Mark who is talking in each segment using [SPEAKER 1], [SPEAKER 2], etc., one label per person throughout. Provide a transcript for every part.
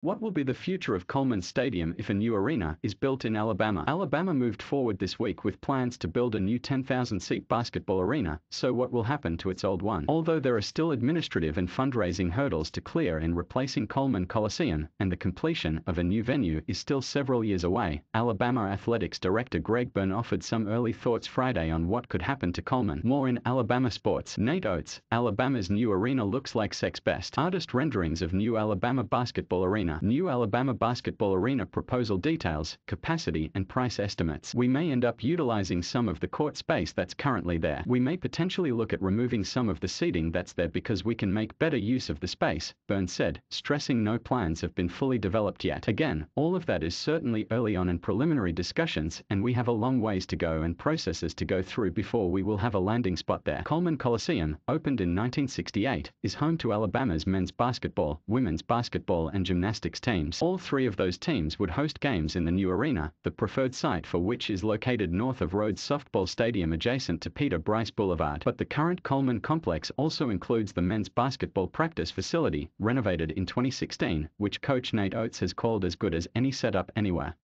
[SPEAKER 1] What will be the future of Coleman Stadium if a new arena is built in Alabama? Alabama moved forward this week with plans to build a new 10,000-seat basketball arena, so what will happen to its old one? Although there are still administrative and fundraising hurdles to clear in replacing Coleman Coliseum, and the completion of a new venue is still several years away, Alabama Athletics Director Greg Byrne offered some early thoughts Friday on what could happen to Coleman. More in Alabama sports. Nate Oates, Alabama's new arena looks like sex best. Artist renderings of new Alabama basketball arena. New Alabama basketball arena proposal details, capacity and price estimates. We may end up utilizing some of the court space that's currently there. We may potentially look at removing some of the seating that's there because we can make better use of the space, Byrne said, stressing no plans have been fully developed yet. Again, all of that is certainly early on in preliminary discussions, and we have a long ways to go and processes to go through before we will have a landing spot there. Coleman Coliseum, opened in 1968, is home to Alabama's men's basketball, women's basketball and gymnastics teams. All three of those teams would host games in the new arena, the preferred site for which is located north of Rhodes Softball Stadium adjacent to Peter Bryce Boulevard. But the current Coleman complex also includes the men's basketball practice facility, renovated in 2016, which coach Nate Oates has called as good as any setup anywhere.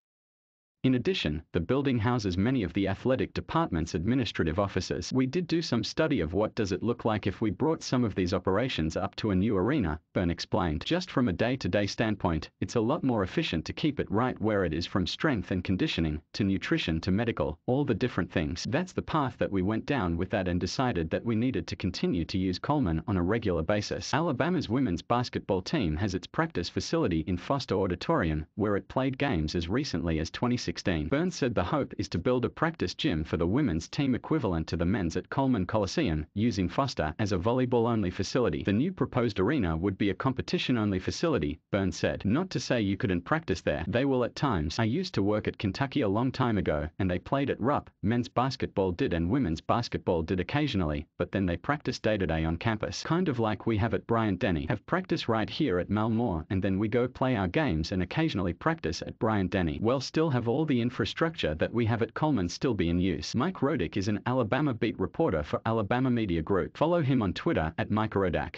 [SPEAKER 1] In addition, the building houses many of the athletic department's administrative offices. We did do some study of what does it look like if we brought some of these operations up to a new arena, Byrne explained. Just from a day-to-day standpoint, it's a lot more efficient to keep it right where it is, from strength and conditioning, to nutrition to medical, all the different things. That's the path that we went down with that and decided that we needed to continue to use Coleman on a regular basis. Alabama's women's basketball team has its practice facility in Foster Auditorium, where it played games as recently as 2016. Byrne said the hope is to build a practice gym for the women's team equivalent to the men's at Coleman Coliseum, using Foster as a volleyball-only facility. The new proposed arena would be a competition-only facility, Byrne said. Not to say you couldn't practice there. They will at times. I used to work at Kentucky a long time ago, and they played at Rupp. Men's basketball did and women's basketball did occasionally, but then they practiced day-to-day on campus. Kind of like we have at Bryant-Denny. Have practice right here at Malmore, and then we go play our games and occasionally practice at Bryant-Denny. We'll still have all the infrastructure that we have at Coleman still be in use. Mike Rodick is an Alabama beat reporter for Alabama Media Group. Follow him on Twitter at Mike Rodak.